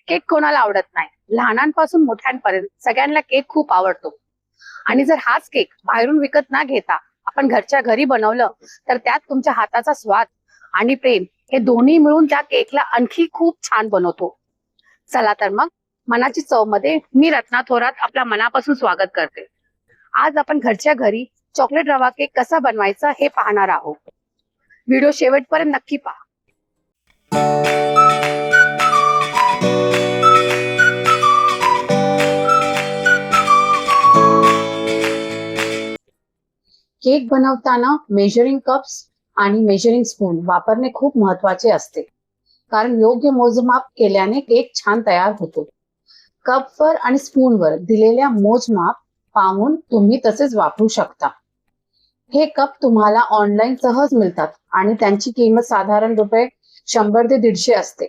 Cake कोणाला आवडत नाही. लहानांपासून मोठ्यांपर्यंत सगळ्यांना केक खूप आवडतो. आणि जर हाच केक बाहेरून विकत ना घेता आपण घरच्या घरी बनवलं तर त्यात तुमच्या हाताचा स्वाद आणि प्रेम हे दोन्ही मिळून त्या केकला आणखी खूप छान बनवतो. चला तर मग मनाची चव मध्ये मी रत्ना थोरात आपल्या मनापासून स्वागत करते. आज आपण घरच्या घरी चॉकलेट रवा केक कसा बनवायचा हे पाहणार आहोत. व्हिडिओ शेवटपर्यंत नक्की पहा. केक बनवताना मेजरिंग कप्स आणि मेजरिंग स्पून वापरणे खूप महत्वाचे असते, कारण योग्य मोजमाप केल्याने केक छान तयार होतो. कपवर आणि स्पूनवर दिलेल्या मोजमाप पाहून तुम्ही तसेच वापरू शकता. हे कप तुम्हाला ऑनलाईन सहज मिळतात आणि त्यांची किंमत साधारण रुपये 100 ते 150 असते.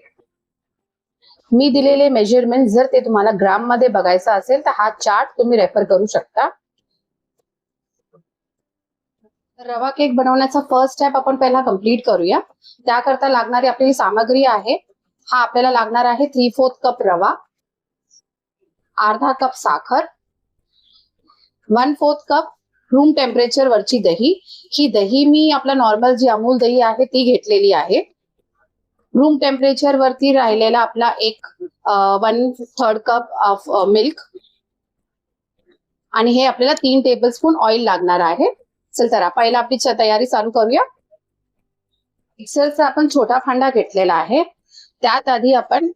मी दिलेले मेजरमेंट जर ते तुम्हाला ग्राम मध्ये बघायचा असेल तर हा चार्ट तुम्ही रेफर करू शकता. रवा केक बनवण्याचा फर्स्ट स्टेप आपण पहिला कंप्लीट करूया. त्याकरता लागणारी आपली सामग्री आहे, हा आपल्याला लागणार आहे 3/4 कप रवा, अर्धा कप साखर, 1/4 कप रूम टेम्परेचर वरची दही. ही दही मी आपला नॉर्मल जी अमूल दही आहे ती घेतलेली आहे. रूम टेम्परेचर वरती राहिलेला आपला 1/3 कप ऑफ मिल्क आणि हे आपल्याला 3 टेबलस्पून ऑइल लागणार आहे. चल तर पहिला आपली तयारी चालू करूया. मिक्सरचा आपण छोटा भांडा घेतलेला आहे, त्यात आधी आपण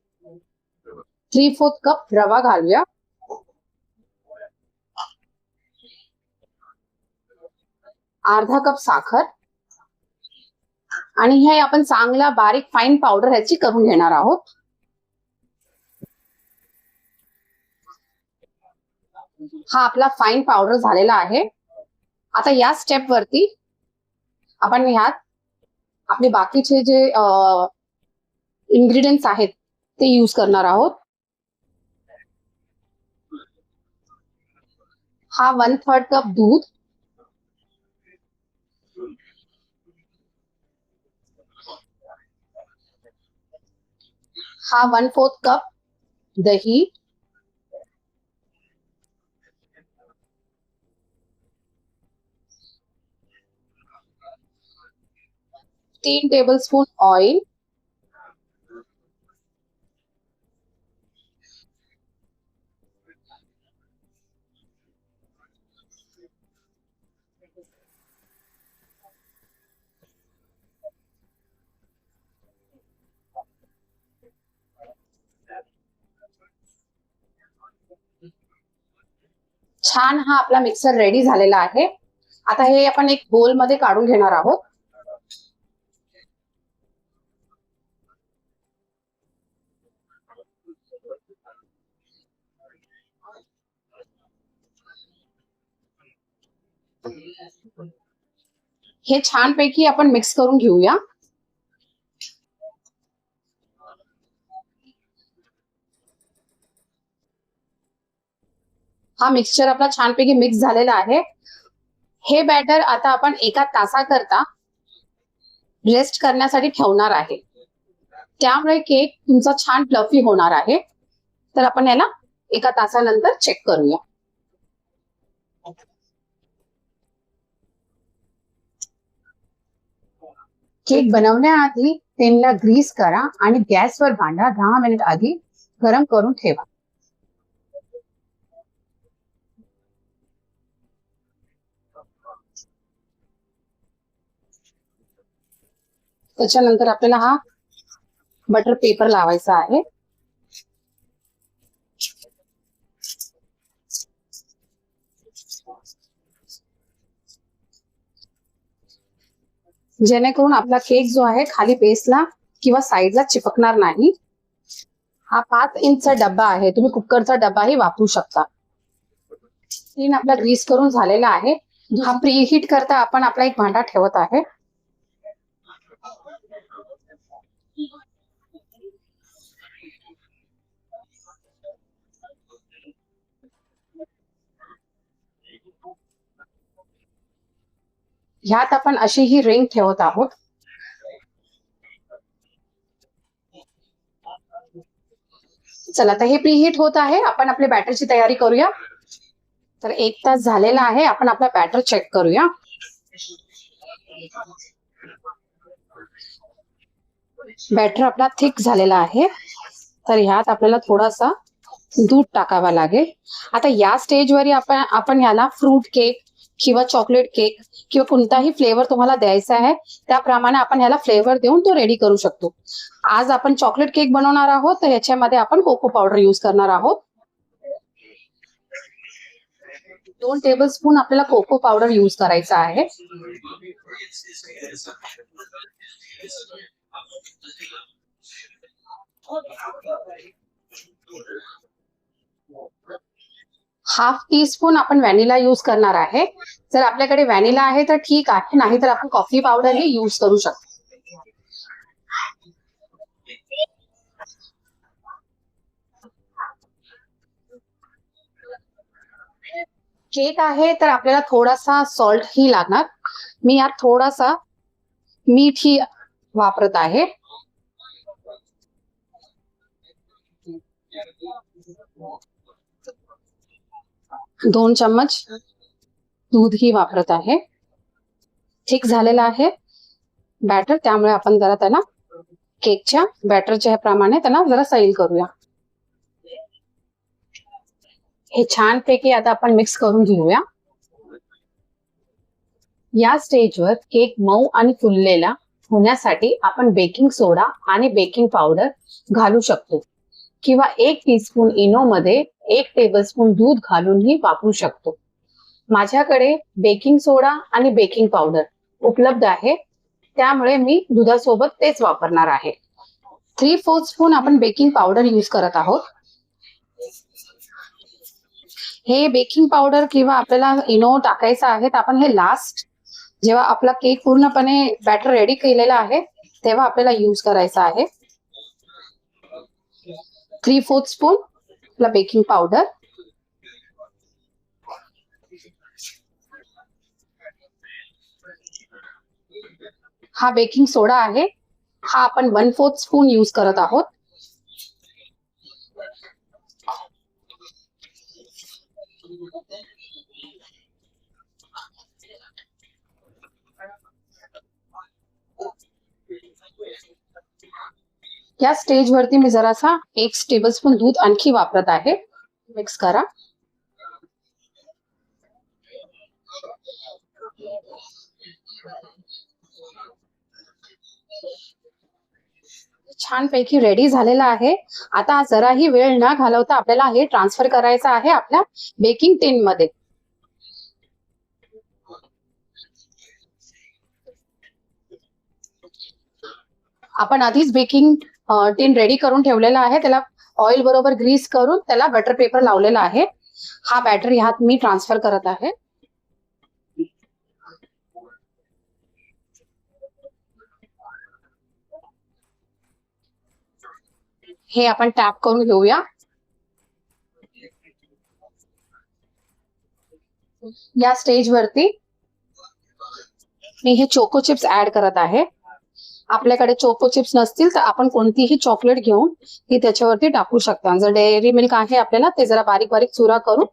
3/4 कप रवा घालूया. अर्धा कप साखर आणि हे आपण चांगला बारीक फाईन पावडर ह्याची करून घेणार आहोत. हा आपला फाईन पावडर झालेला आहे. आता या स्टेप वरती आपण ह्यात आपले बाकीचे जे इन्ग्रेडियंट्स आहेत ते यूज करणार आहोत. हा 1/3 कप दूध, हा 1/4 कप दही, तीन टेबलस्पून ऑइल, छान हा आपला मिक्सर रेडी झालेला आहे. आता हे आपण एक बोल मध्ये काढून घेणार आहोत. हे छानपैकी आपण मिक्स करून घेऊया. हा मिक्सचर आपला छानपैकी मिक्स झालेला आहे. हे बॅटर आता आपण 1 तासाकरता रेस्ट करण्यासाठी ठेवणार आहे. त्यामुळे केक तुमचा छान फ्लफी होणार आहे. तर आपण याला 1 तासानंतर चेक करूया. केक बनवण्याआधी पेनला ग्रीस करा आणि गॅसवर भांडा 10 मिनिट आधी गरम करून ठेवा. त्याच्यानंतर आपल्याला हा बटर पेपर लावायचा आहे. जेणेकरून आपला केक जो आहे खाली बेसला किंवा साईडला चिपकणार नाही. हा 5 इंचचा डब्बा आहे, तुम्ही कुकरचा डब्बाही वापरू शकता. स्क्रीन आपला ग्रीस करून झालेला आहे. हा प्रीहीट करता आपण आपला एक भांडा ठेवत आहे. ह्यात आपण अशी ही रिंग ठेवत आहोत. चला आता हे प्रीहीट होत आहे, आपण आपल्या बॅटरची तयारी करूया. तर 1 तास झालेला आहे, आपण आपला बॅटर चेक करूया. बॅटर आपला थिक झालेला आहे, तर ह्यात आपल्याला थोडासा दूध टाकावा लागेल. आता या स्टेजवर आपण ह्याला फ्रूट केक किंवा चॉकलेट केक किंवा कोणताही फ्लेवर तुम्हाला द्यायचा आहे त्याप्रमाणे आपण ह्याला फ्लेवर देऊन तो रेडी करू शकतो. आज आपण चॉकलेट केक बनवणार आहोत, तर ह्याच्यामध्ये आपण कोको पावडर यूज करणार आहोत. 2 टेबलस्पून आपल्याला कोको पावडर यूज करायचा आहे. हाफ टीस्पून आपण व्हॅनिला यूज करणार आहे. जर आपल्याकडे व्हॅनिला आहे तर ठीक आहे, नाही तर आपण कॉफी पावडर ही यूज करू शकतो. केक आहे तर आपल्याला थोडासा सॉल्ट ही लागणार. मी यात थोडासा मीठ ही वापरत आहे. दोन चम्मच दूध ही वापरत आहे. थिक झालेला आहे बॅटर, त्यामुळे आपण जरा त्याला केकच्या बॅटरच्या प्रमाणे त्याला जरा सैल करूया. हे छानपैकी आता आपण मिक्स करून घेऊया. या स्टेजवर केक मऊ आणि फुललेला होण्यासाठी आपण बेकिंग सोडा आणि बेकिंग पावडर घालू शकतो किंवा 1 टीस्पून इनो मध्ये 1 टेबलस्पून दूध घालूनही वापरू शकतो. माझ्याकडे बेकिंग सोडा आणि बेकिंग पावडर उपलब्ध आहे, त्यामुळे मी दुधासोबत तेच वापरणार आहे. 3/4 स्पून आपण बेकिंग पावडर यूज करत आहोत. हे बेकिंग पावडर किंवा आपल्याला इनो टाकायचा आहे, तर आपण हे लास्ट जेव्हा आपला केक पूर्णपणे बॅटर रेडी केलेला आहे तेव्हा आपल्याला यूज करायचा आहे. 3/4 स्पून आपला बेकिंग पावडर, हा बेकिंग सोडा आहे, हा आपण 1/4 स्पून यूज करत आहोत. या स्टेज वरती मी जरासा 1 टेबलस्पून दूध आणखी वापरत आहे. मिक्स करा. छानपैकी रेडी झालेला आहे. आता जराही वेळ न घालवता आपल्याला हे ट्रान्सफर करायचं आहे आपल्या बेकिंग टिन मध्ये. आपण आधीच बेकिंग टिन रेडी करून ठेवलेला आहे, त्याला ऑइल बरोबर ग्रीस करून त्याला बटर पेपर लावलेला आहे. हा बॅटर ह्यात मी ट्रान्सफर करत आहे. हे आपण टॅप करून घेऊया. या स्टेज वरती मी हे चोको चिप्स ऍड करत आहे. आपल्याकडे चोको चिप्स नसतील तर आपण कोणतीही चॉकलेट घेऊन ती त्याच्यावरती टाकू शकता. जर डेअरी मिल्क आहे आपल्याला, ते जरा बारीक बारीक चुरा करून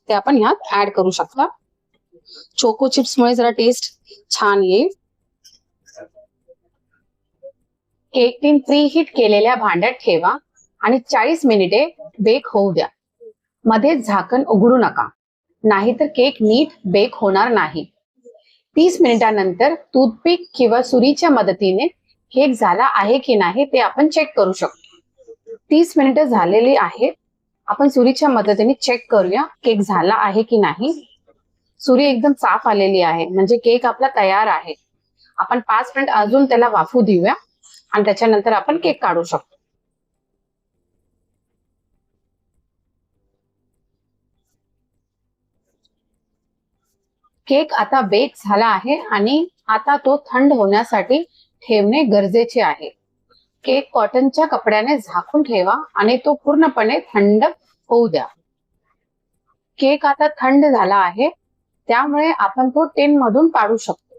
ते आपण ह्यात ऍड करू शकता. चोको चिप्स मुळे जरा टेस्ट छान येईल. केक टिन प्रीहीट केलेल्या भांड्यात ठेवा आणि 40 मिनिटे बेक होऊ द्या. मध्येच झाकण उघडू नका, नाहीतर केक नीट बेक होणार नाही. 30 मिनिटांनंतर टूथपिक किंवा सुरीच्या मदतीने केक झाला आहे की नाही ते आपण चेक करू शकतो. 30 मिनिटं झालेली आहेत. आपण सुरीच्या मदतीने चेक करूया केक झाला आहे की नाही. सुरी एकदम साफ आलेली आहे, म्हणजे केक आपला तयार आहे. आपण 5 मिनिट अजून त्याला वाफू देऊया आणि त्याच्यानंतर आपण केक काढू शकतो. केक आता बेक झाला आहे आणि आता तो थंड होण्यासाठी ठेवणे गरजेचे आहे. केक कॉटनच्या कपड्याने झाकून ठेवा आणि तो पूर्णपणे थंड होऊ द्या. केक आता थंड झाला आहे, त्यामुळे आपण तो टिन मधून काढू शकतो.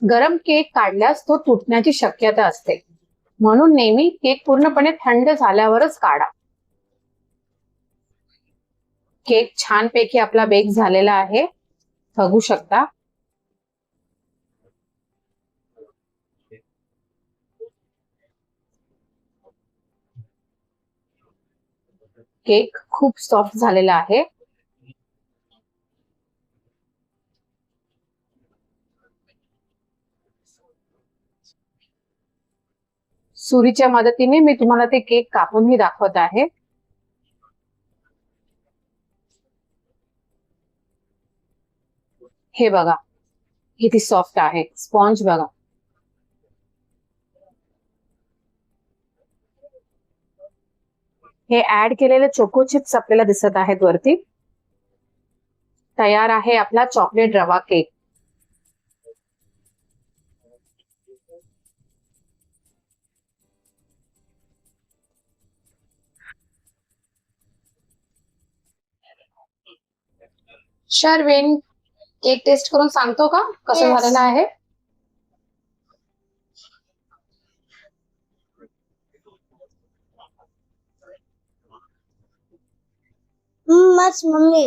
गरम केक काढल्यास तो तुटण्याची शक्यता असते, म्हणून नेहमी केक पूर्णपणे थंड झाल्यावरच काढा. केक छानपैकी आपला बेक झालेला आहे, बघू शकता. केक खूप सॉफ्ट झालेला आहे. सुरीच्या मदतीने मी तुम्हाला ते केक कापूनही दाखवत आहे. हे बघा किती सॉफ्ट आहे, स्पॉन्ज बघा. हे ऍड केलेले चोको चिप्स आपल्याला दिसत आहेत वरती. तयार आहे आपला चॉकलेट रवा केक. शर्विन, केक टेस्ट करून सांगतो का कसं Yes. झालेलं आहे? मस्त मम्मी.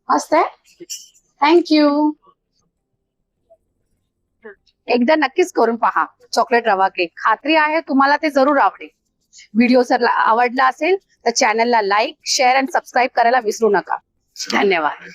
मस्त आहे, थँक्यू. एकदा नक्कीच करून पहा चॉकलेट रवा केक. खात्री आहे तुम्हाला ते जरूर आवडेल. व्हिडिओ जर आवडला असेल तर चॅनलला लाईक, शेअर आणि सबस्क्राईब करायला विसरू नका. धन्यवाद.